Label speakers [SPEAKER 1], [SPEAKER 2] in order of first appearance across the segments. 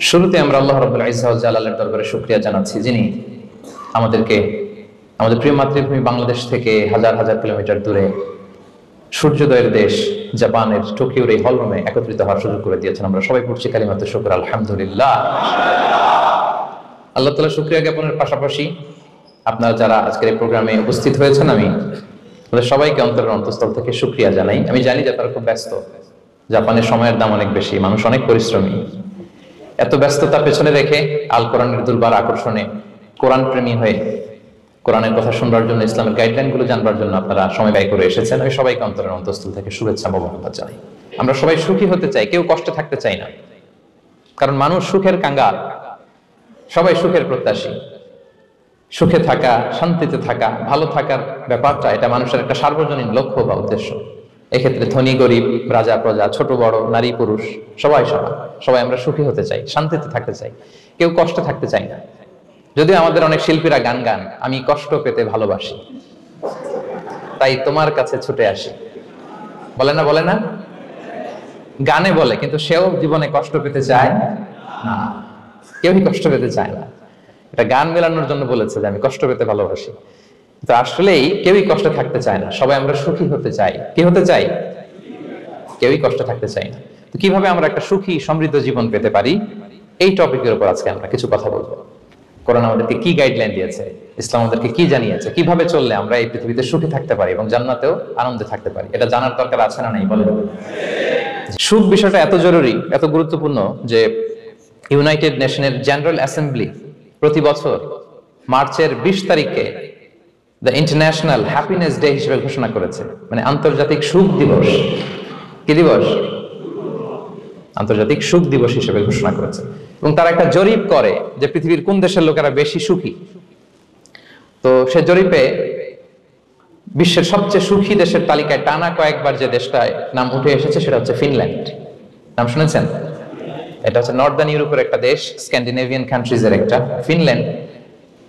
[SPEAKER 1] শুরুতে আমরা আল্লাহ রাব্বুল ইজ্জত ওয়াল জালালের দরবারে শুকরিয়া জানাচ্ছি, যিনি আমাদেরকে আমাদের প্রিয় মাতৃভূমি বাংলাদেশ থেকে হাজার হাজার কিলোমিটার দূরে সূর্যোদয়ের দেশ জাপানের টোকিওর এই হলরুমে একত্রিত হওয়ার সুযোগ করে দিয়েছেন। আমরা সবাই পড়ছি কালিমাতুশ শুকর, আলহামদুলিল্লাহ। আল্লাহ তাআলা শুকরিয়া জ্ঞাপনের পাশাপাশি আপনারা যারা আজকের এই প্রোগ্রামে উপস্থিত হয়েছেন, আমি তাদের সবাইকে অন্তরের অন্তঃস্থল থেকে শুকরিয়া জানাই। আমি জানি যে তারা খুব ব্যস্ত, জাপানের সময়ের দাম অনেক বেশি, মানুষ অনেক পরিশ্রমী। এত ব্যস্ততা পেছনে রেখে আল কোরআনের দুর্বার আকর্ষণে কোরআন প্রেমী হয়ে কোরআনের কথা শুনবার জন্য, ইসলামের গাইডলাইন গুলো জানবার জন্য আপনারা সময় ব্যয় করে এসেছেন। আমি সবাইকে অন্তরের অন্তঃস্থল থেকে শুভেচ্ছা মোবারকবাদ জানাই। আমরা সবাই সুখী হতে চাই, কেউ কষ্টে থাকতে চাই না, কারণ মানুষ সুখের কাঙ্গাল, সবাই সুখের প্রত্যাশী। সুখে থাকা, শান্তিতে থাকা, ভালো থাকার ব্যাপারটা এটা মানুষের একটা সার্বজনীন লক্ষ্য বা উদ্দেশ্য। এক্ষেত্রে ধনী গরিব, রাজা প্রজা, ছোট বড়, নারী পুরুষ সবাই সমান। সবাই আমরা সুখী হতে চাই, শান্তিতে থাকতে চাই, কেউ কষ্টে থাকতে চাই না। যদিও আমাদের অনেক শিল্পীরা গান গান, আমি কষ্ট পেতে ভালোবাসি, তাই তোমার কাছে ছুটে আসি, বলে না? বলে না? গানে বলে, কিন্তু সেও জীবনে কষ্ট পেতে চায় না। কেউই কষ্ট পেতে চায় না। এটা গান মেলানোর জন্য বলেছে যে আমি কষ্ট পেতে ভালোবাসি, তো আসলেই কেউই কষ্টে থাকতে চায় না। সবাই আমরা সুখী হতে চাই। কি হতে চাই? কেউই কষ্টে থাকতে চাই না। তো কিভাবে আমরা একটা সুখী সমৃদ্ধ জীবন পেতে পারি, এই টপিকের উপর আজকে আমরা কিছু কথা বলবো। কোরআন আমাদেরকে কি গাইডলাইন দিয়েছে, ইসলাম আমাদেরকে কি জানিয়েছে, কিভাবে চললে আমরা এই পৃথিবীতে সুখী থাকতে পারি এবং জান্নাতেও আনন্দে থাকতে পারি, এটা জানার দরকার আছে না নাই? বলেন। সুখ বিষয়টা এত জরুরি, এত গুরুত্বপূর্ণ যে ইউনাইটেড নেশনের জেনারেল অ্যাসেম্বলি প্রতি বছর মার্চের 20 তারিখে দ্য ইন্টারন্যাশনাল হ্যাপিনেস ডে হিসেবে ঘোষণা করেছে, মানে আন্তর্জাতিক সুখ দিবস। কি দিবস? আন্তর্জাতিক সুখ দিবস হিসেবে ঘোষণা করেছে। এবং তারা একটা জরিপ করে যে পৃথিবীর কোন দেশের লোকেরা বেশি সুখী। তো সে জরিপে বিশ্বের সবচেয়ে সুখী দেশের তালিকায় টানা কয়েকবার যে দেশটায় নাম উঠে এসেছে সেটা হচ্ছে ফিনল্যান্ড। নাম শুনেছেন? এটা হচ্ছে নর্দার্ন ইউরোপের একটা দেশ, স্ক্যান্ডিনেভিয়ান কান্ট্রিজ এর একটা, ফিনল্যান্ড।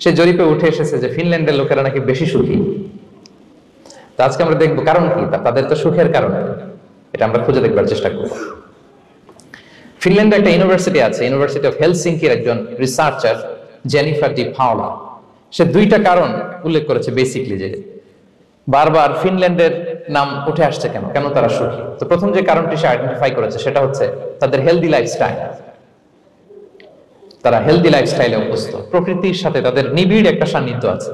[SPEAKER 1] সে জরিপে উঠে এসেছে যে ফিনল্যান্ডের লোকেরা নাকি বেশি সুখী। তো আজকে আমরা দেখবো কারণ কি, তাদের তো সুখের কারণ, এটা আমরা খুঁজে দেখবার চেষ্টা করব। ফিনল্যান্ডে একটা ইউনিভার্সিটি আছে, ইউনিভার্সিটি অফ হেলসিঙ্কির একজন রিসার্চার জেনিফার ডি পাওলা, সে 2টা কারণ উল্লেখ করেছে বেসিকলি, যে বারবার ফিনল্যান্ডের নাম উঠে আসছে কেন, কেন তারা সুখী। তো প্রথম যে কারণটি সে আইডেন্টিফাই করেছে সেটা হচ্ছে তাদের হেলদি লাইফস্টাইল। তারা হেলদি লাইফস্টাইলে অভ্যস্ত, প্রকৃতির সাথে তাদের নিবিড় একটা সান্নিধ্য আছে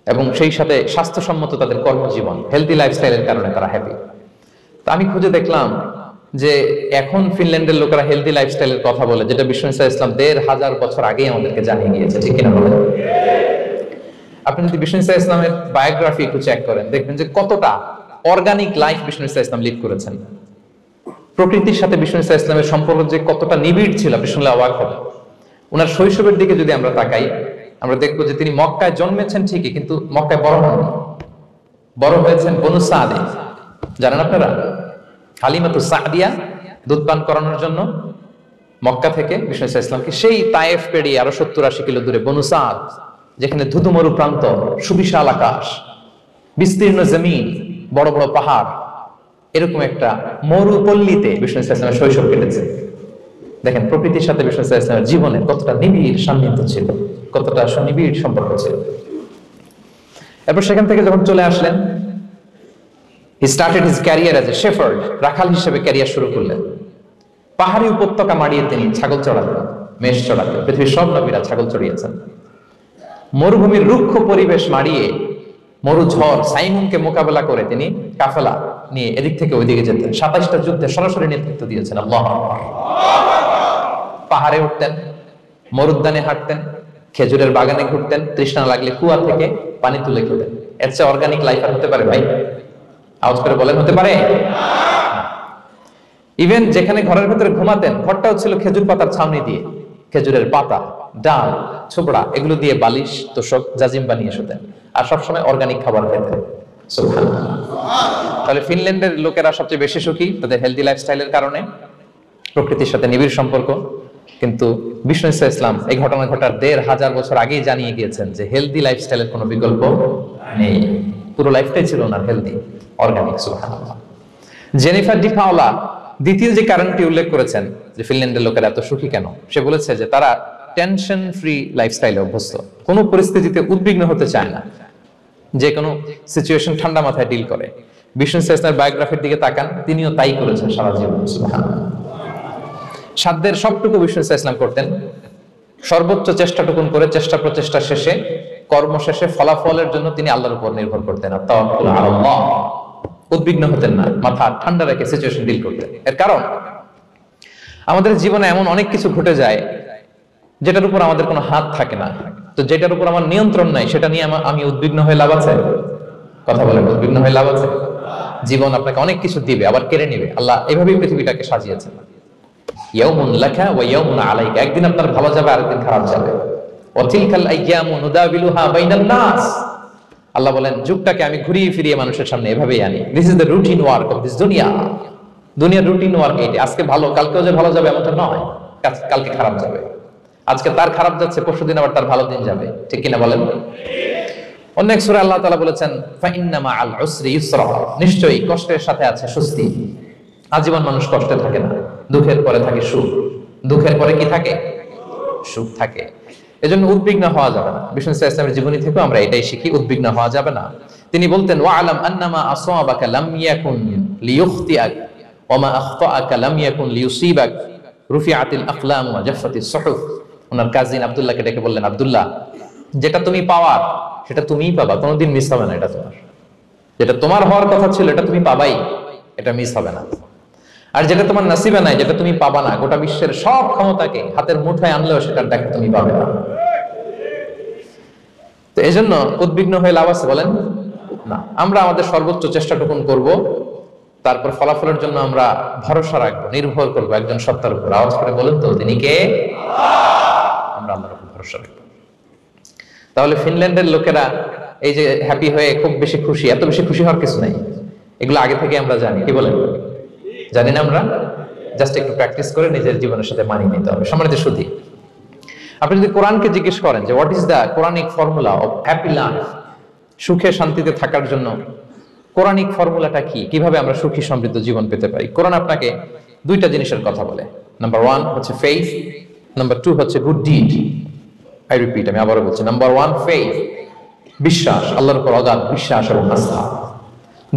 [SPEAKER 1] এবং সেই সাথে স্বাস্থ্যসম্মত তাদের কর্মজীবন, হেলদি লাইফস্টাইলের কারণে তারা হ্যাপি। তো আমি খুঁজে দেখলাম যে এখন ফিনল্যান্ডের লোকেরা হেলদি লাইফস্টাইলের কথা বলে, যেটা বিশ্ব ইসলাম 1500 বছর আগেই আমাদেরকে জানিয়ে গিয়েছে, ঠিক কিনা বলেন? আপনি যদি বিষ্ণু ইসলামের বায়োগ্রাফি একটু চেক করেন, দেখবেন যে কতটা অর্গানিক লাইফ বিষ্ণু ইসলাম লিড করেছেন। প্রকৃতির সাথে বিষ্ণু ইসলামের সম্পর্ক যে কতটা নিবিড় ছিল, আপনি শুনলে অবাক হবেন। ওনার শৈশবের দিকে যদি আমরা তাকাই, আমরা দেখবো যে তিনি মক্কায় জন্মেছেন ঠিকই, কিন্তু মক্কায় বড় হননি। বড় হয়েছেন বনু সাদে। জানেন আপনারা? হালিমাতু সাদিয়া দুধ পান করানোর জন্য মক্কা থেকে বিষ্ণু ইসলামকে সেই তায়েফ পেরিয়ে আরো 70-80 কিলো দূরে বনু সাদ, যেখানে ধুধুমরু প্রান্ত, সুবিশাল আকাশ, বিস্তীর্ণ জমিন, বড় বড় পাহাড়, এরকম একটা মরুপল্লীতে বিষ্ণু ইসলামের শৈশব কেটেছে। দেখেন প্রকৃতির সাথে বিষ্ণু ইসলামের জীবনে কতটা নিবিড় সান্নিধ্য ছিল, কতটা সুনিবিড় সম্পর্ক ছিল। এরপর সেখান থেকে যখন চলে আসলেন, he started his career as a shepherd, রাখাল হিসেবে ক্যারিয়ার শুরু করলেন। পাহাড়ি উপত্যকা মাড়িয়ে তিনি ছাগল চড়াতেন, মেষ চড়াতেন। পৃথিবীর সব নবীরা ছাগল চড়িয়েছেন। মরুভূমির রুক্ষ পরিবেশ মাড়িয়ে মরু ঝড় সাইমুনকে মোকাবেলা করে তিনি কাফেলা নিয়ে এদিক থেকে ওইদিকে যেতেন। 27টা যুদ্ধে সরাসরি নেতৃত্ব দিয়েছেন। আল্লাহু আকবার। পাহাড়ে উঠতেন, মরুদ্যানে হাঁটতেন, খেজুরের বাগানে ঘুরতেন, তৃষ্ণা লাগলে কুয়া থেকে পানি তুলে খেতেন। এর চেয়ে অর্গানিক লাইফ আর হতে পারে ভাই? আওয়াজ করে বলেন, হতে পারে? ইভেন যেখানে ঘরের ভিতরে ঘুমাতেন, ঘরটাও ছিল খেজুর পাতার ছাউনি দিয়ে, খেজুরের পাতা, ডাল, ছোবড়া এগুলো দিয়ে বালিশ, তোশক, জাজিম বানিয়ে শুতেন। আর সবসময় অর্গানিক খাবার খেতেন। সুবহানাল্লাহ। তাহলে ফিনল্যান্ডের লোকেরা সবচেয়ে বেশি সুখী তাদের হেলদি লাইফস্টাইলের কারণে, প্রকৃতির সাথে নিবিড় সম্পর্ক। কিন্তু বিষ্ণু ইসলাম এই ঘটনা ঘটার 1500 বছর আগেই জানিয়ে গিয়েছেন যে হেলদি লাইফস্টাইলের কোনো বিকল্প নেই। পুরো লাইফটাই ছিল ওনার হেলদি, অর্গানিক। সুবহানাল্লাহ। জেনিফার ডি পাওলা দ্বিতীয় যে কারণটি উল্লেখ করেছেন যে ফিনল্যান্ডের লোকেরা এত সুখী কেন, সে বলেছে যে তারা টেনশন ফ্রি লাইফস্টাইলে অভ্যস্ত, কোনো পরিস্থিতিতে উদ্বিগ্ন হতে চায় না, যে কোনো সিচুয়েশন ঠান্ডা মাথায় ডিল করে। বিষ্ণু ইসলামের বায়োগ্রাফির দিকে তাকান, তিনিও তাই করেছেন সারা জীবন। সাধ্যের সবটুকু বিষ্ণু ইসলাম করতেন, সর্বোচ্চ চেষ্টাটুকুন করে চেষ্টা প্রচেষ্টা শেষে কর্ম শেষে ফলাফলের জন্য তিনি আল্লাহর উপর নির্ভর করতেন। তাওয়াক্কুল আলাল্লাহ, উদ্বিগ্ন হতেন না, মাথা ঠান্ডা রেখে সিচুয়েশন ডিল করতেন। এর কারণ আমাদের জীবনে এমন অনেক কিছু ঘটে যায় যেটার উপর আমাদের কোনো হাত থাকে না, তো যেটার উপর আমার নিয়ন্ত্রণ নাই সেটা নিয়ে আমি উদ্বিগ্ন হয়ে লাভ আছে? কথা বলেন, উদ্বিগ্ন হয়ে লাভ আছে? জীবন আপনাকে অনেক কিছু দিবে, আবার কেড়ে নিবে। আল্লাহ এভাবেই পৃথিবীটাকে সাজিয়েছেন। ইয়াউমুন লাকা ওয়া ইয়াউমুন আলাইকা, একদিন আপনার ভালো যাবে, আরেকদিন খারাপ যাবে। ওয়া তিলকাল আইয়ামু নুদাবিলুহা বাইনান নাস, আল্লাহ বলেন যুগটাকে আমি ঘুরিয়ে ফিরিয়ে মানুষের সামনে এভাবেই আনি। This is the routine work of this দুনিয়া। দুনিয়ার রুটিন ওয়ার্ক এইটা। আজকে ভালো, কালকেও যে ভালো যাবে এমনটা নয়, কালকে খারাপ যাবে। আজকে তার খারাপ যাচ্ছে, পরশুদিন আবার তার ভালো দিন যাবে, ঠিক কিনা বলেন? অন্য এক সূরা আল্লাহ তাআলা বলেছেন ফাইন্না মাআল উসরি ইউসরা, নিশ্চয়ই কষ্টের সাথে আছে স্বস্তি। আজীবন মানুষ কষ্টে থাকে না, দুঃখের পরে থাকে সুখ, দুঃখের পরে কি থাকে? সুখ থাকে। এজন্য উদ্বিগ্ন হওয়া যাবে না। বিষ্ণু ইসলামের জীবনী থেকে আমরা এটাই শিখি, উদ্বিগ্ন হওয়া যাবে না। তিনি বলতেন ওয়া আলাম আন্নামা আসাবাকা লাম ইয়াকুন লিইখতিআক ওয়া মা আখতাআকা লাম ইয়াকুন লিইউসিবাক রুফিআতিল আকলাম ওয়া জাফফাতিস সুহুফ। ওনার কাজিন আব্দুল্লাহকে ডেকে বললেন, আব্দুল্লাহ, যেটা তুমি পাওয়ার সেটা তুমিই পাবা, কোনোদিন মিস হবে না। এটা তোমার, যেটা তোমার হওয়ার কথা ছিল এটা তুমি পাবাই, এটা মিস হবে না। আর যেটা তোমার নসিবে নাই, যেটা তুমি পাবা না, গোটা বিশ্বের সব ক্ষমতাকে হাতের মুঠোয় আনলেও সেটার দেখা তুমি পাবে না। তো এই জন্য উদ্বিগ্ন হয়ে লাভ আছে বলেন না। আমরা আমাদের সর্বোচ্চ চেষ্টাটুকুন করব, তারপর ফলাফলের জন্য আমরা ভরসা রাখবো, নির্ভর করবো একজন সত্তার উপর। আওয়াজ করে বলেন তো, তিনি কে? আমরা আল্লাহর উপর ভরসা রাখবো। তাহলে ফিনল্যান্ডের লোকেরা এই যে হ্যাপি হয়ে খুব বেশি খুশি, এত বেশি খুশি হওয়ার কিছু নাই। এগুলো আগে থেকে আমরা জানি, কি বলেন? জানি না আমরা? জাস্ট একটু প্র্যাকটিস করে নিজের জীবনের সাথে মানিয়ে নিতে হবে। সম্মানিত সুধী, আপনি যদি কোরআনকে জিজ্ঞেস করেন যে what is the Quranic formula of happy life, সুখে শান্তিতে থাকার জন্য কোরআনিক ফর্মুলাটা কি, কিভাবে আমরা সুখী সমৃদ্ধ জীবন পেতে পারি, কোরআন আপনাকে দুইটা জিনিসের কথা বলে। নাম্বার 1 হচ্ছে ফেইথ, নাম্বার 2 হচ্ছে গুড ডিড। আই রিপিট, আমি আবারও বলছি, নাম্বার 1 ফেইথ, বিশ্বাস, আল্লাহর উপর অগাধ বিশ্বাস এবং আস্থা।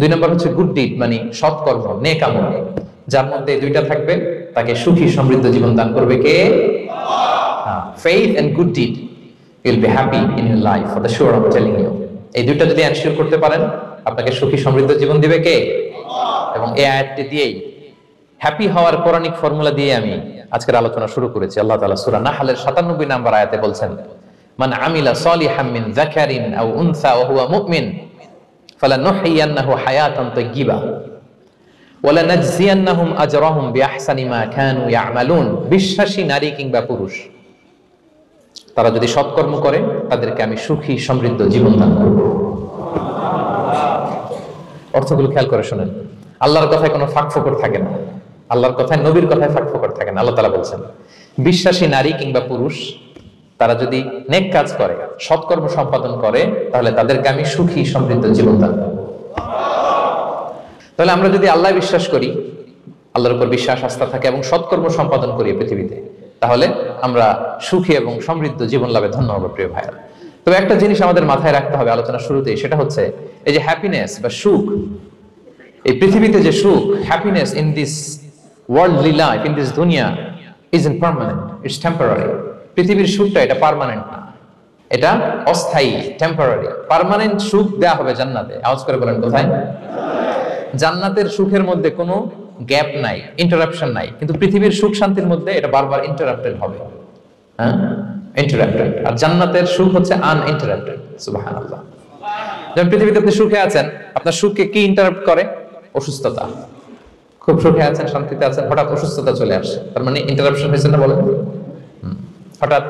[SPEAKER 1] 2 নাম্বার হচ্ছে গুড ডিড, মানে সৎকর্ম, নেক আমল। যার মধ্যে দুইটা থাকবে তাকে সুখী সমৃদ্ধ জীবন দান করবে কে? Faith and good deed, you'll be happy in your life, for the sure I'm telling you. এই দুইটা যদি এনশিওর করতে পারেন, আপনাকে সুখী সমৃদ্ধ জীবন দিবে কে? এবং এই আয়াতটি দিয়েই, হ্যাপি হওয়ার কোরআনিক ফর্মুলা দিয়ে আমি আজকের আলোচনা শুরু করেছি। আল্লাহ তাআলা সূরা নাহলের 97 নম্বর আয়াতে বলছেন, মান আমিলা সলিহাম মিন যাকারিন আও উনসা ওয়া হুয়া মুমিন ফালানুহইয়ান্নাহু হায়াতান তাইয়্যিবা ওয়া লানাজজিয়ান্নাহুম আজরাহুম বিআহসানি মা কানু ইয়ামালুন। বিশ্বাসী নারী কিংবা পুরুষ, তারা যদি সৎকর্ম করে তাদেরকে আমি সুখী সমৃদ্ধ জীবন দান করব। অর্থগুলো খেয়াল করে শুনেন। আল্লাহর কথায় কোনো ফাঁকফোকর থাকে না, আল্লাহর কথায়, নবীর কথায় ফাঁকফোকর থাকে না। আল্লাহ তাআলা বলছেন বিশ্বাসী নারী কিংবা পুরুষ তারা যদি নেক কাজ করে, সৎকর্ম সম্পাদন করে, তাহলে তাদেরকে আমি সুখী সমৃদ্ধ জীবন দান করব। তাহলে আমরা যদি আল্লাহ বিশ্বাস করি, আল্লাহর উপর বিশ্বাস আস্থা থাকে এবং সৎকর্ম সম্পাদন করি পৃথিবীতে, তাহলে আমরা সুখী এবং সমৃদ্ধ জীবন লাভে ধন্য হব প্রিয় ভাইরা। তবে একটা জিনিস আমাদের মাথায় রাখতে হবে আলোচনা শুরুতেই, সেটা হচ্ছে এই যে হ্যাপিনেস বা সুখ, এই পৃথিবীতে যে সুখ, happiness in this worldly life, in this দুনিয়া ইজন্ট পার্মানেন্ট, ইটস টেম্পোরারি। পৃথিবীর সুখটা এটা পার্মানেন্ট না, এটা অস্থায়ী, টেম্পোরারি। পার্মানেন্ট সুখ দেয়া হবে জান্নাতে। আওয়াজ করে বলেন কোথায়? জান্নাতের সুখের মধ্যে কোনো গ্যাপ নাই, ইন্টারাপশন নাই। কিন্তু পৃথিবীর সুখ শান্তির মধ্যে এটা বারবার ইন্টারাপ্টেড হবে, হ্যাঁ, ইন্টারাপ্টেড। আর জান্নাতের সুখ হচ্ছে আনইন্টারাপ্টেড। সুবহানাল্লাহ। যখন পৃথিবীতে আপনি সুখে আছেন, আপনার সুখকে কি ইন্টারাপ্ট করে? অসুস্থতা। খুব সুখে আছেন, শান্তিতে আছেন, হঠাৎ অসুস্থতা চলে আসে, তার মানে ইন্টারাপশন হয়েছে না বলেন? হঠাৎ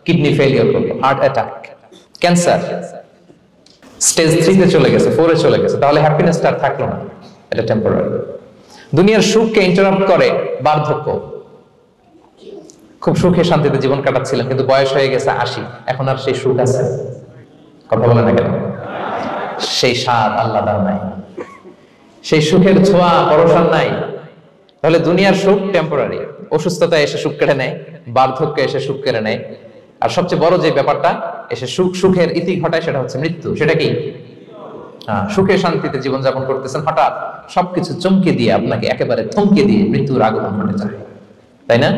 [SPEAKER 1] কিডনি ফেলিয়ার করলো, হার্ট অ্যাটাক, ক্যান্সার স্টেজ 3 তে চলে গেছে, 4 এ চলে গেছে, তাহলে হ্যাপিনেসটা আর থাকলো না, এটা টেম্পোরারি। দুনিয়ার সুখকে ইন্টারাপ্ট করে বার্ধক্য। খুব সুখে শান্তিতে জীবন কাটাচ্ছিলেন, কিন্তু বয়স হয়ে গেছে 80, এখন আর সেই সুখ আছে? কথা বলে না কেন? সেই স্বাদ আল্লাহ দান নাই, সেই সুখের ছোঁয়া পরশান নাই, তাহলে দুনিয়ার সুখ টেম্পোরারি, অসুস্থতা এসে সুখ কেড়ে নেয়, বার্ধক্য এসে সুখ কেড়ে নেয়, আর সবচেয়ে বড় যে ব্যাপারটা এসে সুখের ইতি ঘটায় সেটা হচ্ছে মৃত্যু। সেটা কি? সুখে শান্তিতে জীবনযাপন করতেছেন, হঠাৎ সবকিছু চমকে দিয়ে আপনাকে একেবারে থমকে দিয়ে মৃত্যুর আগমন ঘটে যায়, তাই না?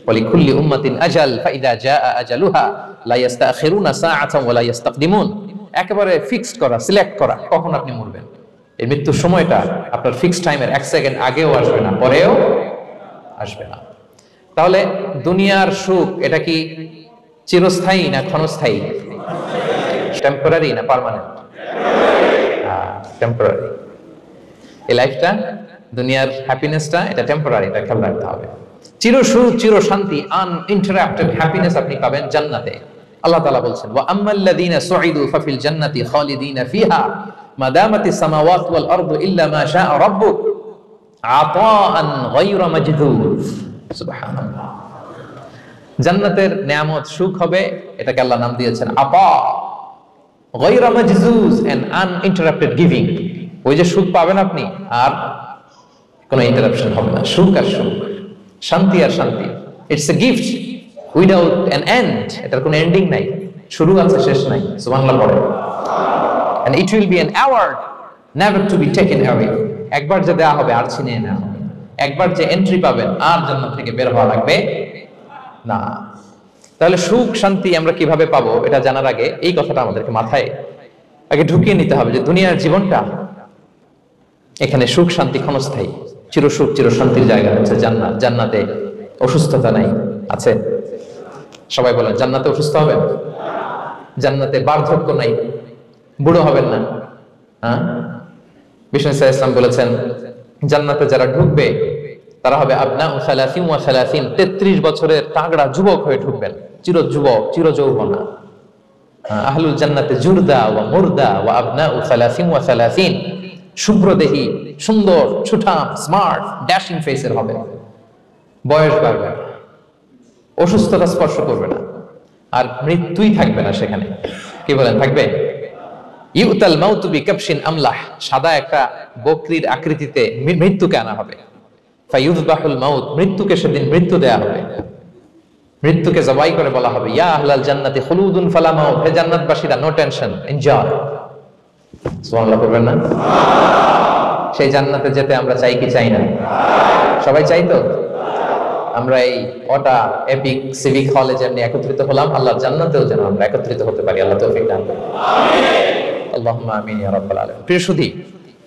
[SPEAKER 1] ওয়ালিকুল্লি উম্মাতিন আজাল ফাইদা জাআ আজালুহা লা ইস্তাখিরুনা সাআতান ওয়া লা ইস্তাকদিমুন। একেবারে ফিক্সড করা, সিলেক্ট করা কখন আপনি মরবেন। এই মৃত্যুর সময়টা আপনার ফিক্সড টাইমের 1 সেকেন্ড আগেও আসবে না, পরেও আসবে না। তাহলে দুনিয়ার সুখ এটা কি চিরস্থায়ী না ক্ষণস্থায়ী? টেম্পোরারি না পার্মানেন্ট? টেম্পোরারি। এই লাইফটা, দুনিয়ার হ্যাপিনেসটা এটা টেম্পোরারি, এটা খেয়াল রাখতে হবে। চির সুখ, চির শান্তি, আনইন্টারাপ্টেড হ্যাপিনেস আপনি পাবেন জান্নাতে। আল্লাহ তাআলা বলছেন, ওয়া আম্মাল্লাযীনা সুঈদু ফাফিল জান্নাতি খালিদিনা ফিহা মা দামাতিস সামাওয়াতু ওয়াল আরদু ইল্লা মা শাআ রাব্বুক আতাআন গায়রা মাজদুদ। সুবহানাল্লাহ। জান্নাতের নিয়ামত সুখ হবে, এটাকে আল্লাহ নাম দিয়েছেন আতা গায়রা মাজজুজ, এন্ড আনইন্টারাপ্টেড গিভিং। ওই যে সুখ পাবেন আপনি, আর কোনো ইন্টারাপশন হবে না। সুখ আর সুখ, শান্তি আর শান্তি। It's a gift without an end. এটার কোনো এন্ডিং নাই, শুরু আছে শেষ নাই। সুবহানাল্লাহ পড়ে। And it will be an award never to be taken away. একবার যে দেয়া হবে আর ছিনিয়ে নেওয়া হবে। একবার যে এন্ট্রি পাবেন আর জান্নাত থেকে বের হওয়া লাগবে না। তাহলে সুখ শান্তি আমরা কিভাবে পাবো এটা জানার আগে এই কথাটা আমাদেরকে মাথায় আগে ঢুকিয়ে নিতে হবে যে দুনিয়ার জীবনটা, এখানে সুখ শান্তি ক্ষণস্থায়ী। চির সুখ চির শান্তির জায়গা হচ্ছে জান্নাত। জান্নাতে অসুস্থতা নাই, আছে? সবাই বলেন জান্নাতে অসুস্থ হবেন? জান্নাতে বার্ধক্য নাই, বুড়ো হবেন না। বিষ্ণু ইসলাম বলেছেন জান্নাতে যারা ঢুকবে তারা হবে আবনাউ সালাসিন ওয়া সালাসিন, 33 বছরের তাগড়া যুবক হয়ে ঢুকবেন, চির যুবক চির যৌবনা। আহলুল জান্নাতে জুরদা ওয়া মুরদা ওয়া আবনাউ সালাসিন ওয়া সালাসিন, শুভ্রদেহী, সুন্দর, ছুটাম, স্মার্ট, ড্যাশিং ফেসের হবে। বয়স বাড়বে, অসুস্থতা স্পর্শ করবে না, আর মৃত্যুই থাকবে না সেখানে। কি বলেন, থাকবে? ইউতাল মাউতু বিকাবশিন আমলাহ, সাদা একটা বকরির আকৃতিতে মৃত্যুকে আনা হবে। ফায়ুযবাহুল মাউত, মৃত্যুকে সেদিন মৃত্যু দেয়া হবে। মৃত্যুকে জবাই করে বলা হবে ইয়া আহলাল জান্নাতি খুলুদুন ফালা মাউত, হে জান্নাতবাসীরা নো টেনশন, এনজয়। সুবহানাল্লাহ করবেন না? সেই জান্নাতে যেতে আমরা চাই কি চাই না? সবাই চাই তো? আমরা এই ওটা এপিক সিভিক হলে যেমনি একত্রিত হলাম, আল্লাহর জান্নাতেও যেন আমরা একত্রিত হতে পারি। আল্লাহ তৌফিক দান করুন। আমিন। আল্লাহুম্মা আমিন ইয়া রাব্বাল আলামিন। প্রিয় সুধী,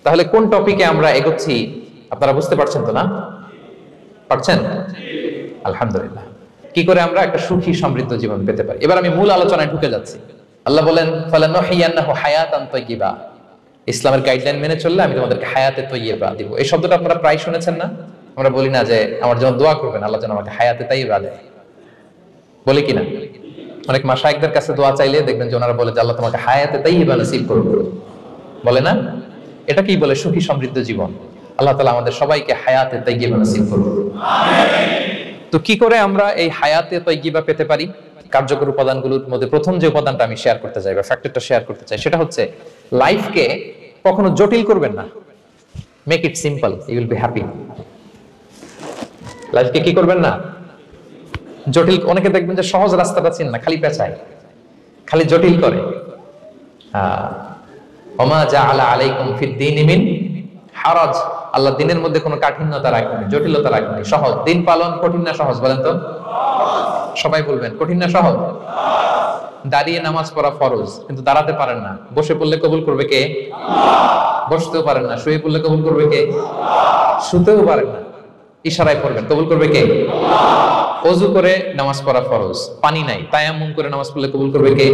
[SPEAKER 1] তাহলে কোন টপিকে আমরা এগোচ্ছি আপনারা বুঝতে পারছেন তো না? পারছেন? আলহামদুলিল্লাহ। কি করে আমরা একটা সুখী সমৃদ্ধ জীবন পেতে পারি? এবার আমি মূল আলোচনায় ঢুকে যাচ্ছি। আল্লাহ বলেন ফালানুহিয়ান্নাহু হায়াতান তাইয়্যিবা, ইসলামের গাইডলাইন মেনে চললে আমি তোমাদেরকে হায়াতে তাইয়্যিবা দিব। এই শব্দটা আপনারা প্রায় শুনেছেন না? আমরা বলি না যে আমার জন্য দোয়া করবেন আল্লাহ যেন আমাকে হায়াতে তাইয়্যিবা দেয়, বলি কিনা? অনেক মাশায়েখদের কাছে দোয়া চাইলে দেখবেন যে ওনারা বলে যে আল্লাহ তোমাকে হায়াতে তাইয়্যিবা নসিব করুন, বলে না? এটা কি বলে? সুখী সমৃদ্ধ জীবন। আল্লাহ তাআলা আমাদের সবাইকে হায়াতে তাইয়্যিবা নসিব করুন। আমিন। তো কি করে আমরা এই হায়াতে তাইয়্যিবা পেতে পারি? কার্যকর উপাদানগুলোর মধ্যে প্রথম যে উপাদানটা আমি শেয়ার করতে চাই বা ফ্যাক্টরটা শেয়ার করতে চাই সেটা হচ্ছে লাইফকে কখনো জটিল করবেন না। Make it simple, you will be happy. লাইফকে কি করবেন না? জটিল। অনেকে দেখবেন যে সহজ রাস্তাটা চিন না, খালি পেঁচায়, খালি জটিল করে। ওমা জাআলা আলাইকুম ফিদ-দীনি মিন হারাজ, আল্লাহ দিনের মধ্যে কোনো কাঠিন্যতা রাখেনি, জটিলতা রাখেনি। সহজ। দিন পালন কঠিন না সহজ? বলেন তো। সবাই বলবেন কঠিন না সহজ? দাঁড়িয়ে নামাজ পড়া ফরজ, কিন্তু দাঁড়াতে পারেন না। বসে পড়লে কবুল করবে কে? বসতেও পারেন না। শুয়ে পড়লে কবুল করবে কে? শুতেও পারেন না, ইশারায় পড়বেন, কবুল করবে কে? ওযু করে নামাজ পড়া ফরজ, পানি নাই, তায়াম্মুম করে নামাজ পড়লে কবুল করবে কে?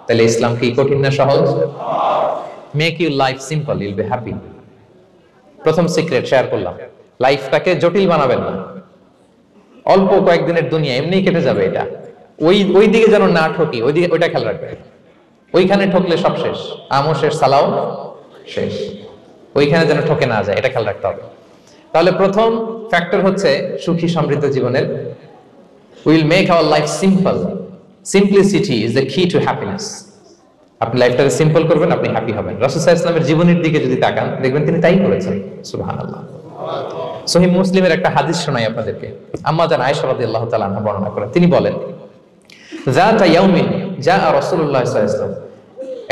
[SPEAKER 1] তাহলে ইসলাম কি কঠিন না সহজ? Make your life simple, you'll be happy. প্রথম সিক্রেট শেয়ার করলাম, লাইফটাকে জটিল বানাবেন না। অল্প কয়েকদিনের দুনিয়া, এমনি কেটে যাবে। এটা ওই দিকে যেন না ঠকি, ওইটা খেয়াল রাখবে। ওইখানে ঠকলে সব শেষ, আমও শেষ, সালাও শেষ। ওইখানে যেন ঠকে না যায়, এটা খেয়াল রাখতে হবে। তাহলে প্রথম ফ্যাক্টর হচ্ছে সুখী সমৃদ্ধ জীবনের, will make our life simple. Simplicity is the key to happiness. আপনি লাইফটাকে সিম্পল করবেন, আপনি হ্যাপি হবেন। রাসূল সাল্লাল্লাহু আলাইহি ওয়াসাল্লামের জীবনের দিকে যদি তাকান দেখবেন তিনি তাই করেছেন। সুবহানাল্লাহ। সহিহ মুসলিমের একটা হাদিস শোনাই আপনাদেরকে। আম্মা জান আয়েশা রাদিয়াল্লাহু তাআলা আনহা বর্ণনা করেন, তিনি বলেন, যাতা ইয়াউমিন জাআ রাসূলুল্লাহ সাল্লাল্লাহু আলাইহি ওয়াসাল্লাম,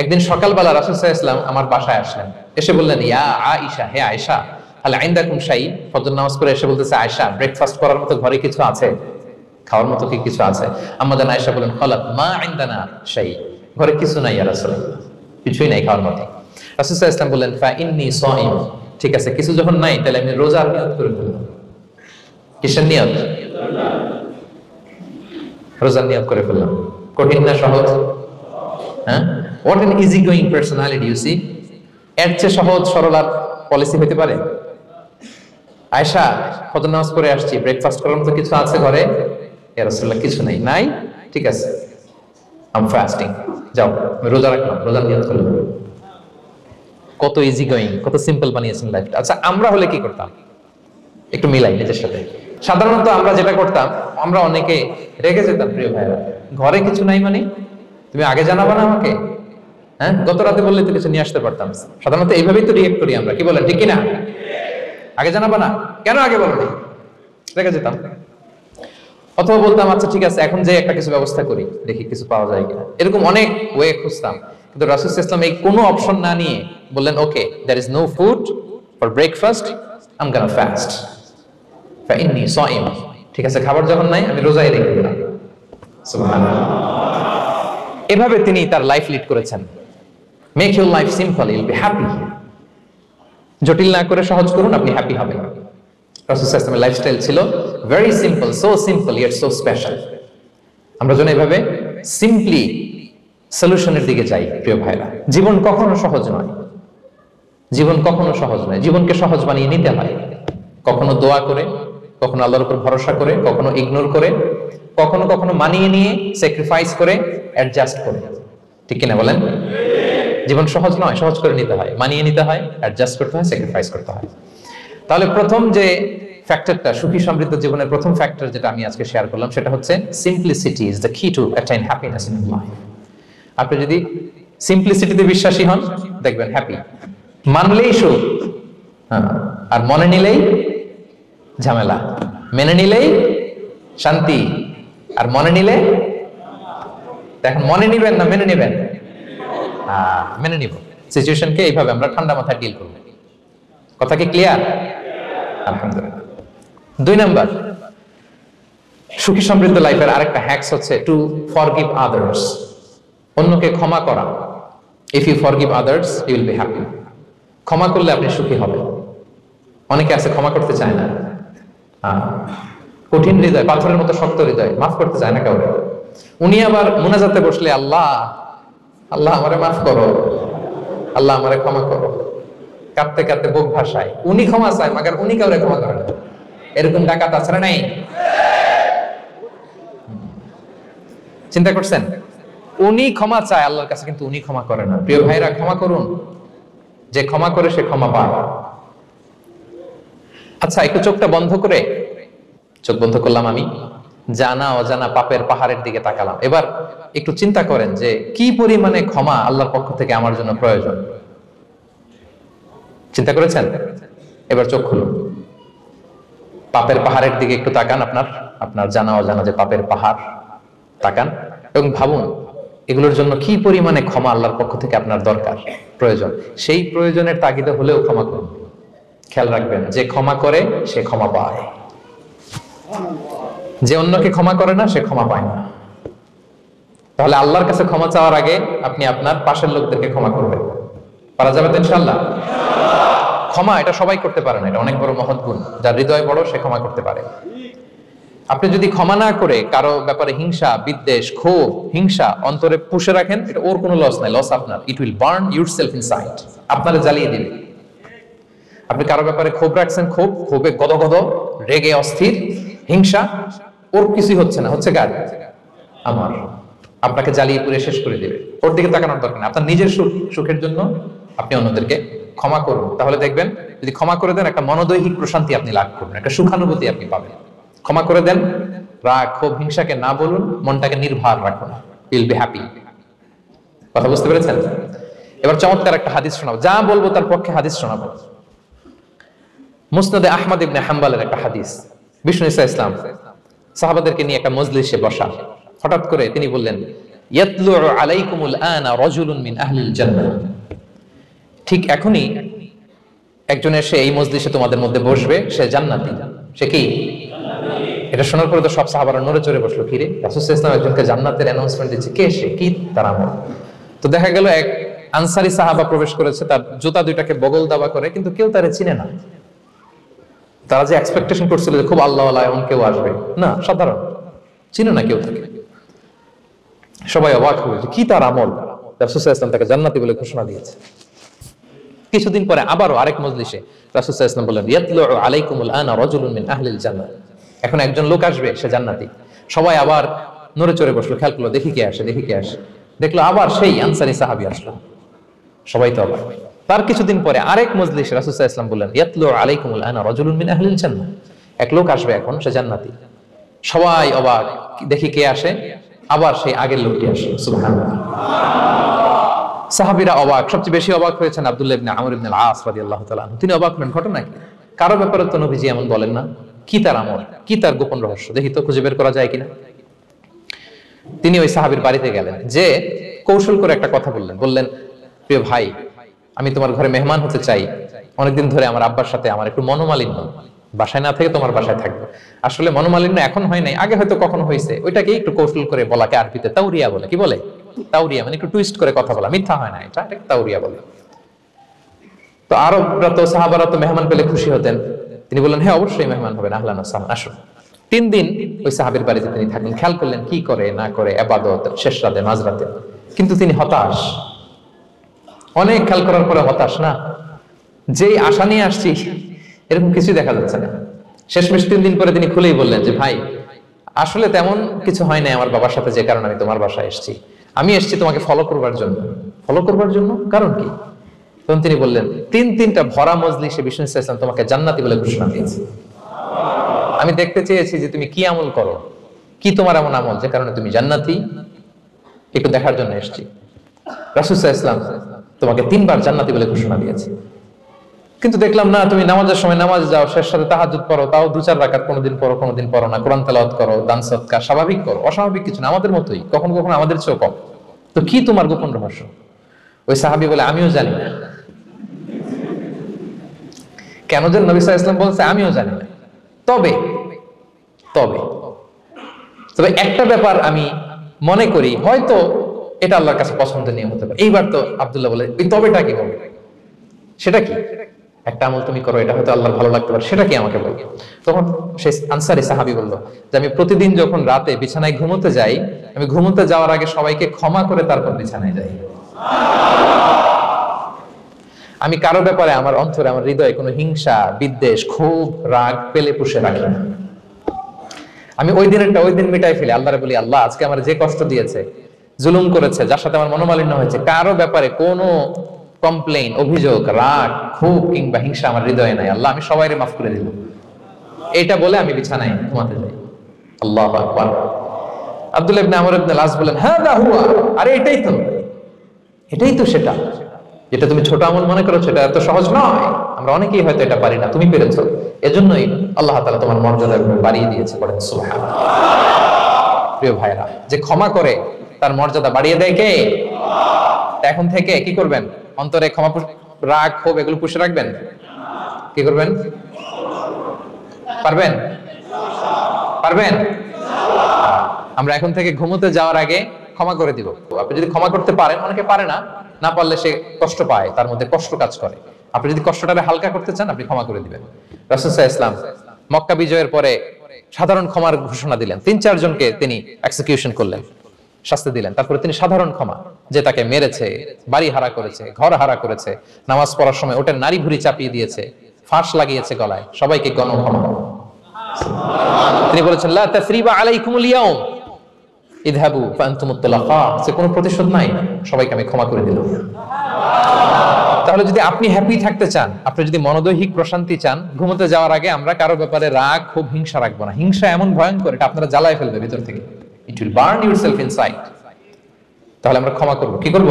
[SPEAKER 1] একদিন সকালবেলা রাসূল সাল্লাল্লাহু আলাইহি ওয়াসাল্লাম আমার বাসায় আসলেন। এসে বললেন, ইয়া আয়েশা, হে আয়েশা, হাল ইনদাকুম শাই, ফজর নামাজ পড়ে এসে বলতেছে, আয়েশা ব্রেকফাস্ট করার মতো ঘরে কিছু আছে, খাওয়ার মতো কি কিছু আছে? আম্মা জান আয়েশা বলেন, ক্বালাত মা ইনদানা শাই, ঘরে কিছু নাই ইয়া রাসূলুল্লাহ, কিছুই নাই খাওয়ার মতো। রাসূল সাল্লাল্লাহু আলাইহি ওয়াসাল্লাম বললেন, ফা ইন্নী সাইম, ঠিক আছে কিছু যখন নাই তাহলে আমি রোজার নিয়ত করে ফেললাম। কিসের নিয়ত? রোজার নিয়ত করে ফেললাম। কঠিন না সহজ? হ্যাঁ, what an easy going personality you see. এর চেয়ে সহজ সরল আর পলিসি হতে পারে? আয়েশা, ফজর নামাজ পড়ে আসছি, ব্রেকফাস্ট করার মতো কিছু আছে ঘরে? ইয়া রাসূলুল্লাহ, কিছু নাই। নাই, ঠিক আছে, আই এম ফাস্টিং, যাও রোজা রাখলাম, রোজার নিয়ত করলাম। কত ইজি গোয়িং, কত সিম্পল বানিয়েছেন লাইফটা। আচ্ছা, আমরা হলে কি করতাম? একটু মিলাই নিজের সাথে। সাধারণত আমরা যেটা করতাম, আমরা অনেকে রেগে যেতাম, প্রিয় ভাইরা, ঘরে কিছু নাই মানে তুমি আগে জানাবা না আমাকে? হ্যাঁ, গত রাতে বললে তো কিছু নিয়ে আসতে পারতাম। সাধারণত এইভাবেই তো রিয়েক্ট করি আমরা, কি বলেন, ঠিক কিনা? আগে জানাবা না কেন, আগে বলনি, রেগে যেতাম। অথবা বলতাম, আচ্ছা ঠিক আছে, এখন যে একটা কিছু ব্যবস্থা করি, দেখি কিছু পাওয়া যায় কিনা। এরকম অনেক ওয়ে খুঁজতাম, কিন্তু রাসূল সাল্লাল্লাহু আলাইহি ওয়াসাল্লাম এই কোনো অপশন না নিয়ে বললেন, okay, there is no food for breakfast, I am gonna fast, ফা ইন্নী সাইম, ঠিক আছে খাবার যখন নাই আমি রোজাই রেখে দিলাম। সুবহানাল্লাহ। এভাবে তিনি তার লাইফ লিড করেছেন। Make your life simple, you'll be happy. জটিল না করে সহজ করুন, আপনি হ্যাপি হবেন। রাসূল সাল্লাল্লাহু আলাইহি ওয়াসাল্লামের লাইফস্টাইল ছিল very simple, so simple yet so special. আমরা যেন এভাবে সিম্পলি সলিউশনের দিকে যাই, প্রিয় ভাইরা। জীবন কখনো সহজ নয়, জীবন কখনো সহজ নয়, জীবনকে সহজ বানিয়ে নিতে হয়। কখনো দোয়া করে, কখনো আল্লাহর উপর ভরসা করে, কখনো ইগনোর করে, কখনো কখনো মানিয়ে নিয়ে, স্যাক্রিফাইস করে, অ্যাডজাস্ট করে, ঠিক কিনা বলেন? জীবন সহজ নয়, সহজ করে নিতে হয়, মানিয়ে নিতে হয়, অ্যাডজাস্ট করতে হয়, স্যাক্রিফাইস করতে হয়। তাহলে প্রথম যে ফ্যাক্টরটা, সুখী সমৃদ্ধ জীবনের প্রথম ফ্যাক্টর যেটা আমি আজকে শেয়ার করলাম, সেটা হচ্ছে simplicity is the key to attain happiness in life. আপনি যদি সিম্পলিসিটিতে বিশ্বাসী হন, দেখবেন হ্যাপি। মানলেই সুখ, আর মনে নিলেই ঝামেলা। মেনে নিলেই শান্তি, আর মনে নিলে, দেখেন মনে নিবেন না মেনে নিবেন? মেনে নিব। সিচুয়েশনকে এইভাবে আমরা ঠান্ডা মাথায় ডিল করব। কথা কি ক্লিয়ার? আলহামদুলিল্লাহ। 2 নাম্বার, সুখী সমৃদ্ধ লাইফের আরেকটা হ্যাকস হচ্ছে টু ফরগিভ আদার্স। অন্যকে ক্ষমা করা। If you forgive others you will be happy. ক্ষমা করলে আপনি সুখী হবেন। অনেকে আছে ক্ষমা করতে চায় না, কঠিন হৃদয়, পাথরের মতো শক্ত হৃদয়, মাফ করতে চায় না কাউকে। উনি আবার মুনাজাতে বসলে, আল্লাহ আল্লাহ আমারে মাফ করো, আল্লাহ আমারে ক্ষমা করো, কাঁদতে কাঁদতে বুক ভাসায়। উনি ক্ষমা চায়, মাগার উনি কাউরে ক্ষমা করে না। এরকম ডাকাত আছে না নাই? চিন্তা করছেন? উনি ক্ষমা চায় আল্লাহর কাছে, কিন্তু উনি ক্ষমা করে না। প্রিয় ভাইরা, ক্ষমা করুন। যে ক্ষমা করে সে ক্ষমা পায়। আচ্ছা, একটু চোখটা বন্ধ করে, চোখ বন্ধ করলাম আমি, জানা অজানা পাপের পাহাড়ের দিকে তাকালাম। এবার একটু চিন্তা করেন যে কি পরিমাণে ক্ষমা আল্লাহর পক্ষ থেকে আমার জন্য প্রয়োজন। চিন্তা করেছেন? এবার চোখ খুলুন, পাপের পাহাড়ের দিকে একটু তাকান। আপনার জানা অজানা যে পাপের পাহাড়, তাকান এবং ভাবুন এগুলোর জন্য কি পরিমাণে ক্ষমা আল্লাহর পক্ষ থেকে আপনার দরকার, প্রয়োজন। সেই প্রয়োজনের তাগিদে হলেও ক্ষমা করুন। খেয়াল রাখবেন, যে ক্ষমা করে সে ক্ষমা পায়, যে অন্যকে ক্ষমা করে না সে ক্ষমা পায় না। তাহলে আল্লাহর কাছে ক্ষমা চাওয়ার আগে আপনি আপনার পাশের লোকদেরকে ক্ষমা করবেন। পারা যাবে তো ইনশাআল্লাহ? ক্ষমা এটা সবাই করতে পারে না, এটা অনেক বড় মহৎ গুণ। যার হৃদয় বড় সে ক্ষমা করতে পারে। আপনি যদি ক্ষমা না করে কারো ব্যাপারে হিংসা, বিদ্বেষ, ক্ষোভ, হিংসা অন্তরে পুষে রাখেন, এটা ওর কোনো লস নাই, লস আপনার। It will burn yourself inside, আপনারে জ্বালিয়ে দিবে। আপনি কারো ব্যাপারে ক্ষোভ রাখছেন, ক্ষোভে গদগদ, রেগে অস্থির, হিংসা, ওর কিছুই হচ্ছে না, হচ্ছে কার? আমার। আপনাকে জ্বালিয়ে পুড়ে শেষ করে দেবে। ওর দিকে তাকানোর দরকার নেই। আপনার নিজের সুখের জন্য আপনি অন্যদেরকে ক্ষমা করুন। তাহলে দেখবেন, যদি ক্ষমা করে দেন, একটা মনোদৈহিক প্রশান্তি আপনি লাভ করবেন, একটা সুখানুভূতি আপনি পাবেন। ক্ষমা করে দেন, রাগ, ক্ষোভ, হিংসাকে না বলুন, মনটাকে নির্ভর রাখুন, ইউল বি হ্যাপি। কথা বুঝতে পেরেছেন? এবার চমৎকার একটা হাদিস শোনাবো, যা বলবো তার পক্ষে হাদিস শোনাবো। মুসনাদে আহমদ ইবনে হাম্বলের একটা হাদিস, বিষ্ণু ঈসা ইসলাম সাহাবাদেরকে নিয়ে একটা মজলিসে বসা, হঠাৎ করে তিনি বললেন, ইয়াতলু আলাইকুমুল আনা রাজুলুন মিন আহলিল জান্নাহ, ঠিক এখনই একজন এসে এই মজলিসে তোমাদের মধ্যে বসবে, সে জান্নাতি। সে কি? এটা শোনার পরে তো সব সাহাবারা নড়ে চড়ে বসলো, কি রে, রাসূল সাল্লাল্লাহু আলাইহি ওয়াসাল্লাম একজনকে জান্নাতের অ্যানাউন্সমেন্ট দিচ্ছে, কে সে, কি তার আমল? তো দেখা গেল এক আনসারী সাহাবা প্রবেশ করেছে, তার জুতা দুইটাকে বগল দাবা করে, কিন্তু কেউ তারে চিনে না। তারা যে এক্সপেকটেশন করছিল যে খুব আল্লাহওয়ালা এমন কেউ আসবে, না, সাধারণ, চিনে না কেউ তাকে। সবাই অবাক হয়ে, কি তার আমল, রাসূল সাল্লাল্লাহু আলাইহি ওয়াসাল্লাম তাকে জান্নাতি বলে ঘোষণা দিয়েছে। কিছুদিন পরে আবারও আরেক মজলিসে রাসূল সাল্লাল্লাহু আলাইহি ওয়াসাল্লাম বললেন, ইয়াতলু আলাইকুমুল আনা রাজুলুন মিন আহলিল জান্নাহ, এখন একজন লোক আসবে, সে জান্নাতি। সবাই আবার নড়ে চড়ে বসলো, খেয়াল করলো, দেখি কে আসে, দেখি কে আসে। দেখলো আবার সেই আনসারী সাহাবী আসলো, সবাই তো অবাক। তার কিছুদিন পরে আরেক মজলিসে রাসূল সাল্লাল্লাহু আলাইহি ওয়াসাল্লাম বললেন, ইয়াতলু আলাইকুমুল আনা রাজুলুন মিন আহলিল জান্নাহ, এক লোক আসবে এখন, সে জান্নাতি। সবাই অবাক, দেখি কে আসে, আবার সেই আগের লোকটি আসে। সুবহানাল্লাহ। সাহাবীরা অবাক, সবচেয়ে বেশি অবাক হয়েছেন আব্দুল্লাহ ইবনে আমর ইবনে আল-আস রাদিয়াল্লাহু তাআলা আনহু। তিনি অবাক হলেন, ঘটনা কি? কারো ব্যাপারে তো নবীজি এমন বলেন না, কি তার আমল, কি তার গোপন রহস্য, দেখি তো খুঁজে বের করা যায় কিনা। তিনি ওই সাহাবীর বাড়িতে গেলেন, যে কৌশল করে একটা কথা বললেন, প্রিয় ভাই, আমি তোমার ঘরে মেহমান হতে চাই, অনেকদিন ধরে আমার আব্বার সাথে আমার একটু মনোমালিন্য, বাসায় না থেকে তোমার বাসায় থাকবো। আসলে মনোমালিন্য এখন হয় নাই, আগে হয়তো কখনো হয়েছে, ওইটাকে একটু কৌশল করে বলাকে আরবিতে তাওরিয়া বলে। কি বলে? তাওরিয়া, মানে একটু টুইস্ট করে কথা বলা, মিথ্যা হয় না, এটাকে তাওরিয়া বলে। তো আরবরা তো, সাহাবারা তো মেহমান পেলে খুশি হতেন। তিনি বললেন, হ্যাঁ অবশ্যই মেহমান হবেন, আহলান ওয়া সাহলান, আসুন। 3 দিন ওই সাহাবীর বাড়িতে তিনি থাকলেন, খেয়াল করলেন কি করে না করে, ইবাদত, শেষ রাতে, মাঝরাতে। কিন্তু তিনি হতাশ, অনেক খেয়াল করার পরে হতাশ, না যেই আশা নিয়ে আসছি এরকম কিছুই দেখা যাচ্ছে না। শেষমেশ 3 দিন পরে তিনি খুলেই বললেন যে, ভাই আসলে তেমন কিছু হয় নাই আমার বাবার সাথে, যে কারণে আমি তোমার বাসায় এসেছি। আমি এসেছি তোমাকে ফলো করবার জন্য। ফলো করবার জন্য? কারণ কি? তখন তিনি বললেন, 3টা ভরা মজলিসে বিষ্ণু ইসলাম তোমাকে জান্নাতি বলে ঘোষণা দিয়েছে। আমি দেখতে চেয়েছি যে তুমি কি আমল করো, কি তোমার এমন আমল যে কারণে তুমি জান্নাতি, একটু দেখার জন্য এসেছি। রাসূল সাল্লাল্লাহু আলাইহি ওয়াসাল্লাম তোমাকে 3 বার জান্নাতি বলে ঘোষণা দিয়েছে, কিন্তু দেখলাম না, তুমি নামাজের সময় নামাজ যাও, শেষ সাথে তাহাজ্জুদ পড়ো, তাও 2-4 রাকাত, কোনোদিন পড়ো কোনোদিন পড়ো না, কোরআন তেলাওয়াত করো, দান সদকা স্বাভাবিক করো, অস্বাভাবিক কিছু না, আমাদের মতোই, কখনো কখনো আমাদের চেয়েও কম। তো কি তোমার গোপন রহস্য? ওই সাহাবী বলে, আমিও জানি না। কেন যে নবী সাল্লাল্লাহু আলাইহি ওয়াসাল্লাম বলছে আমিও জানি না, তবে তবে তবে একটা ব্যাপার আমি মনে করি, হয়তো এটা আল্লাহর কাছে পছন্দনীয় হতে পারে। এইবার তো আব্দুল্লাহ বলে, ওই তবেটা কি বলবে? সেটা কি? একটা আমল তুমি করো, এটা হয়তো আল্লাহর ভালো লাগতে পারে, সেটা কি আমাকে বলো। তখন সেই আনসারী সাহাবী বলল যে, আমি প্রতিদিন যখন রাতে বিছানায় ঘুমোতে যাই, আমি ঘুমোতে যাওয়ার আগে সবাইকে ক্ষমা করে তারপর বিছানায় যাই। আমি কারো ব্যাপারে আমার অন্তরে, আমার হৃদয়ে কোনো হিংসা, বিদ্বেষ, ক্ষোভ, রাগ পেলে পুষে রাখি না। আমি ওই দিনেরটা ওই দিন মিটাই ফেলি, আল্লাহরে বলি, আল্লাহ আজকে আমার যে কষ্ট দিয়েছে, জুলুম করেছে, যার সাথে আমার মনোমালিন্য হয়েছে, কারো ব্যাপারে কোনো কমপ্লেইন, অভিযোগ, রাগ, ক্ষোভ কিংবা হিংসা আমার হৃদয়ে নাই, আল্লাহ আমি সবাইকে মাফ করে দিলাম। এটা বলে আমি বিছানায় ঘুমাতে যাই। আল্লাহু আকবার। আব্দুল্লাহ ইবনে আমর ইবনে আল-আস বলেন, হাদা হুয়া, আরে এটাই তো সেটা যেটা তুমি ছোট আমল মনে করছো, এটা এত সহজ নয়। আমরা অনেকেই হয়তো এটা পারি না, তুমি পেরেছো, এজন্যই আল্লাহ তাআলা তোমার মর্যাদা বাড়িয়ে দিয়েছে। পড়েন সুবহানাল্লাহ। প্রিয় ভাইরা, যে ক্ষমা করে তার মর্যাদা বাড়িয়ে দেয় কে? এখন থেকে কি করবেন? অন্তরে ক্ষমা, রাগ, ক্ষোভ এগুলো পুষে রাখবেন। কি করবেন? পারবেন? আমরা এখন থেকে ঘুমোতে যাওয়ার আগে ক্ষমা করে দিব। আপনি যদি ক্ষমা করতে পারেন, অনেকে পারে না, না পারলে সে কষ্ট পায়, তার মধ্যে কষ্ট কাজ করে। আপনি যদি কষ্টটাকে হালকা করতে চান, আপনি ক্ষমা করে দিবেন। রাসূল সাল্লাল্লাহু আলাইহি ওয়াসাল্লাম মক্কা বিজয়ের পরে সাধারণ ক্ষমার ঘোষণা দিলেন। 3-4 জনকে তিনি এক্সিকিউশন করলেন, শাস্তি দিলেন। তারপরে তিনি সাধারণ ক্ষমা, যে তাকে মেরেছে, বাড়ি হারা করেছে, ঘর হারা করেছে, নামাজ পড়ার সময় ওটার নারী ভুঁড়ি চাপিয়ে দিয়েছে, ফাঁস লাগিয়েছে গলায়, সবাইকে গণক্ষমা। তিনি বলেছেন, লা তাসরিবা আলাইকুমুল ইয়াউম ইযহাবু ফাআনতুমুত তুলাকা, যে কোনো প্রতিশোধ নাই, সবাইকে আমি ক্ষমা করে দিলাম। তাহলে যদি আপনি হ্যাপি থাকতে চান, আপনি যদি মনোদৈহিক প্রশান্তি চান, ঘুমোতে যাওয়ার আগে আমরা কারো ব্যাপারে রাগ, খুব হিংসা রাখবো না। হিংসা এমন ভয়ঙ্কর, এটা আপনারা জ্বালায় ফেলবে ভিতর থেকে। It will burn yourself inside. তাহলে আমরা ক্ষমা করব। কি করব?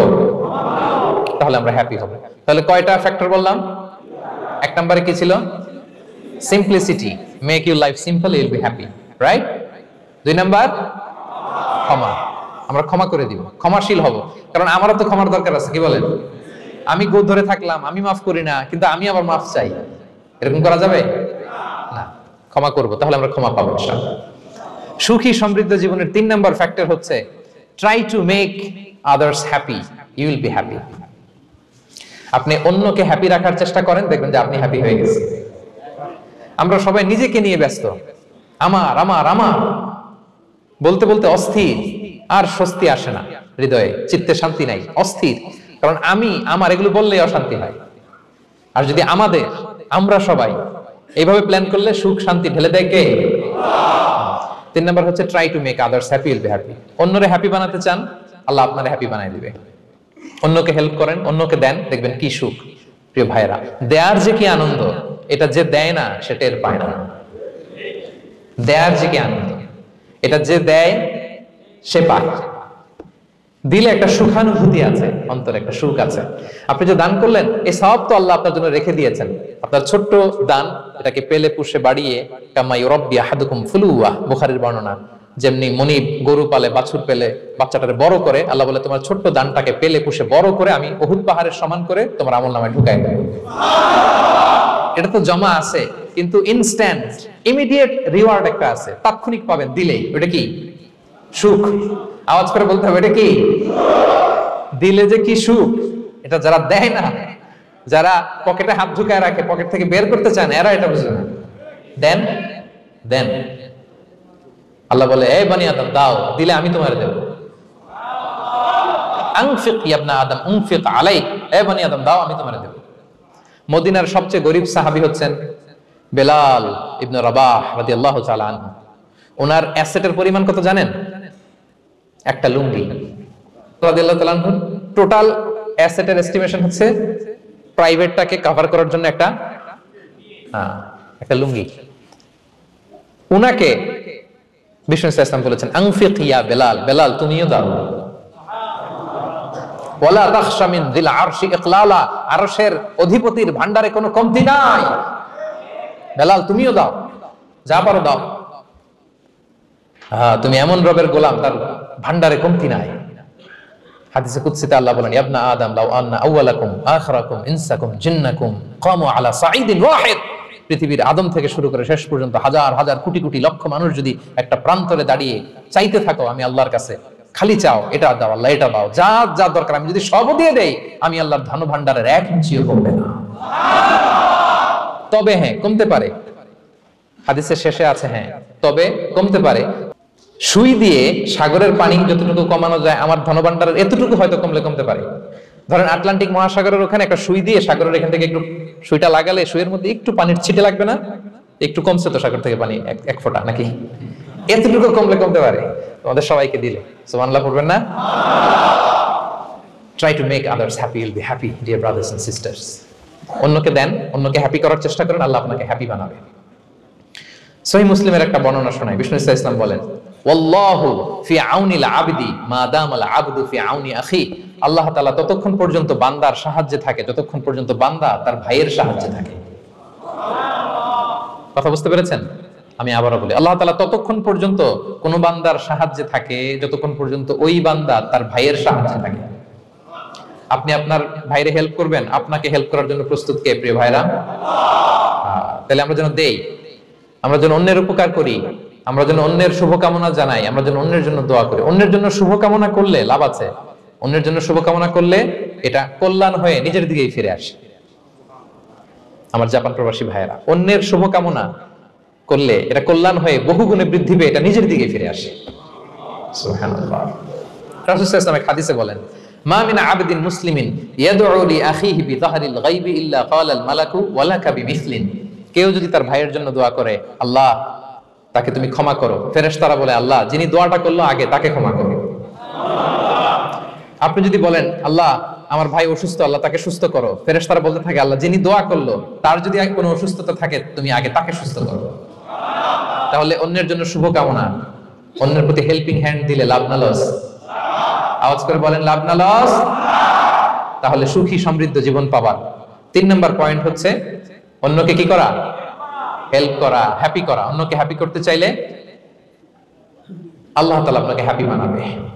[SPEAKER 1] তাহলে আমরা হ্যাপি হব। তাহলে কয়টা ফ্যাক্টর বললাম? 1 নম্বরে কি ছিল? Simplicity, make your life simple, you'll be happy, right? 2 number, ক্ষমা। আমরা ক্ষমা করে দিব, ক্ষমাশীল হব, কারণ আমারও তো ক্ষমার দরকার আছে, কি বলেন? আমি গোদ ধরে থাকলাম, আমি মাফ করি না, কিন্তু আমি আবার মাফ চাই, এরকম করা যাবে না। ক্ষমা করব, তাহলে আমরা ক্ষমা পাবো ইনশাআল্লাহ। সুখী সমৃদ্ধ জীবনের 3 নাম্বার ফ্যাক্টর হচ্ছে try to make others happy, you will be happy. আপনি অন্যকে হ্যাপি রাখার চেষ্টা করেন, দেখবেন যে আপনি হ্যাপি হয়ে গেছেন। আমরা সবাই নিজেকে নিয়ে ব্যস্ত, আমার আমার আমার বলতে বলতে অস্থির, আর স্বস্তি আসে না হৃদয়ে, চিত্তে শান্তি নাই, অস্থির। কারণ আমি আমার এগুলো বললেই অশান্তি হয়। আর যদি আমরা সবাই এইভাবে প্ল্যান করলে সুখ শান্তি ঢেলে দেয় কে? 3 নাম্বার হচ্ছে try to make others happy, will be happy. অন্যরে হ্যাপি বানাতে চান, আল্লাহ আপনারে হ্যাপি বানায় দিবে। অন্যকে হেল্প করেন, অন্যকে দেন, দেখবেন কি সুখ। প্রিয় ভাইরা, দেয়ার যে কি আনন্দ, এটা যে দেয় না সে টের পায় না। দেয়ার যে কি আনন্দ, এটা যে দেয় সে পায়। দিলে একটা সুখানুভূতি আছে, অন্তরে একটা সুখ আছে। আপনি যে দান করলেন, এই সওয়াব তো আল্লাহ আপনার জন্য রেখে দিয়েছেন। আপনার ছোট্ট দান, এটাকে পেলে পুষে বাড়িয়ে, কামা ইউরাব্বি আহাদুকুম ফুলুওয়া, বুখারীর বর্ণনা, যেমনি মনিব গরু পালে, বাছুর পেলে বাচ্চাটারে বড় করে, আল্লাহ বলে তোমার ছোট্ট দানটাকে পেলে পুষে বড় করে আমি উহুদ পাহাড়ের সমান করে তোমার আমলনামায় ঢুকাই দেব। এটা তো জমা আছে, কিন্তু ইনস্ট্যান্ট ইমিডিয়েট রিওয়ার্ড একটা আছে, তাৎক্ষণিক পাবেন দিলেই। ওটা কি? সুখ। আওয়াজ করে বলতে হবে, এটা কি? দিলে যে কি সুখ, এটা যারা দেয় না, যারা পকেটে হাত ঢুকায় রাখে, পকেট থেকে বের করতে চান, এরা এটা বুঝে না। দেন দেন, আল্লাহ বলে এই বনি আদম দাও, দিলে আমি তোমার দেব। আনফিক ইয়া ইবনা আদম উনফিক আলাইক, এই বনি আদম দাও, আমি তোমার দেব। মদিনার সবচেয়ে গরিব সাহাবী হচ্ছেন বেলাল ইবনে রাবাহ রাদিয়াল্লাহু তাআলা আনহু। ওনার অ্যাসেটের পরিমাণ কত জানেন? একটা লুঙ্গি। রাদিয়াল্লাহু তাআলা আনহু টোটাল অ্যাসেটের এস্টিমেশন হচ্ছে প্রাইভেটটাকে কভার করার জন্য একটা লুঙ্গি। উনাকে বিষ্ণু ইসলাম বলেছেন আনফিক ইয়া বেলাল, বেলাল তুমিও দাও। ওয়ালা তাখশা মিন যিল আরশি ইকলালা, আরশের অধিপতির ভান্ডারে কোনো কমতি নাই, বেলাল তুমিও দাও, যা পারো দাও। তুমি এমন রবের গোলাম, তার ভান্ডারে কমতি নাই। হাদিসে কুদসিতে আল্লাহ বলেন ইয়া ইবনা আদম লাউ আন্না আউওয়ালাকুম আখিরাকুম ইনসাকুম জিন্নাকুম কামু আলা সাঈদিন ওয়াহিদ, পৃথিবীর আদম থেকে শুরু করে শেষ পর্যন্ত হাজার হাজার কোটি কোটি লক্ষ মানুষ যদি একটা প্রান্তরে দাঁড়িয়ে চাইতে থাকো আমি আল্লাহর কাছে, খালি চাও এটা দাও আল্লাহ, এটা দাও, যা যা দরকার আমি যদি সব দিয়ে দেই, আমি আল্লাহর ধন ভান্ডারের 1 ইঞ্চিও কমবে না। তবে হ্যাঁ, কমতে পারে। হাদিসের শেষে আছে হ্যাঁ, তবে কমতে পারে। সুই দিয়ে সাগরের পানি যতটুকু কমানো যায়, আমার ধনভাণ্ডারের এতটুকু হয়তো কমতে পারে। ধরেন আটলান্টিক মহাসাগরের ওখানে একটা সুই দিয়ে সাগরের এখান থেকে একটু সুইটা লাগালে সুইয়ের মধ্যে একটু পানির ছিটে লাগবে না? একটু কমছে তো সাগর থেকে পানি, 1 ফোঁটা নাকি? এতটুকু কমতে পারে। তোমাদের সবাইকে দিলে সুবহানাল্লাহ পড়বেন না? Try to make others happy, will be happy dear brothers and sisters. অন্যকে দেন, অন্যকে হ্যাপি করার চেষ্টা করেন, আল্লাহ আপনাকে হ্যাপি বানাবে। সহিহ মুসলিমের একটা বর্ণনা শোনাই, বিষ্ণু ইসলাম বলেন ওয়াল্লাহু ফি আউনিল আবদি মা দামাল আবদু ফি আউনি আখি, আল্লাহ তাআলা ততক্ষণ পর্যন্ত বান্দার সাহায্যে থাকে যতক্ষণ পর্যন্ত বান্দা তার ভাইয়ের সাহায্যে থাকে। কথা বুঝতে পেরেছেন? আমি আবারো বলি, আল্লাহ তাআলা ততক্ষণ পর্যন্ত কোন বান্দার সাহায্যে থাকে যতক্ষণ পর্যন্ত ওই বান্দা তার ভাইয়ের সাহায্যে থাকে। আপনি আপনার ভাইরে হেল্প করবেন, আপনাকে হেল্প করার জন্য প্রস্তুত কে প্রিয় ভাইরা? তাহলে আমরা যেন দেই, আমরা যেন অন্যের উপকার করি, আমরা যেন অন্যের শুভকামনা জানাই, আমরা যেন অন্যের জন্য দোয়া করি। অন্যের জন্য শুভকামনা করলে লাভ আছে, অন্যের জন্য শুভকামনা করলে এটা কল্যাণ হয়ে নিজের দিকেই ফিরে আসে। আমার জাপান প্রবাসী ভাইয়েরা, অন্যের শুভকামনা করলে এটা কল্যাণ হয়ে বহুগুণে বৃদ্ধি পেয়ে এটা নিজের দিকে ফিরে আসে। সুবহানাল্লাহ। রাসূল সাল্লাল্লাহু আলাইহি ওয়াসাল্লাম হাদিসে বলেন মা মিন আবদিন মুসলিমিন ইয়াদউ লি আখিহি বিযাহরিল গায়বি ইল্লা ক্বালাল মালাকু ওয়ালাকা বিমিসলিন, কেউ যদি তার ভাইয়ের জন্য দোয়া করে আল্লাহ তাকে তুমি ক্ষমা করো, ফেরেশতারা বলে আল্লাহ যিনি দোয়াটা করলো আগে তাকে ক্ষমা করো। আপনি যদি বলেন আল্লাহ আমার ভাই অসুস্থ, আল্লাহ তাকে সুস্থ করো, ফেরেশতারা বলতে থাকে আল্লাহ যিনি দোয়া করলো তার যদি কোনো অসুস্থতা থাকে তুমি আগে তাকে সুস্থ করো। তাহলে অন্যের জন্য শুভকামনা, অন্যের প্রতি হেল্পিং হ্যান্ড দিলে লাভ না লস? আওয়াজ করে বলেন লাভ না লস? তাহলে সুখী সমৃদ্ধ জীবন পাবার 3 নম্বর পয়েন্ট হচ্ছে অন্যকে কি করা? হেল্প করা, হ্যাপি করা, অন্যকে হ্যাপি করতে চাইলে আল্লাহ তাআলা আপনাকে হ্যাপি বানাবে।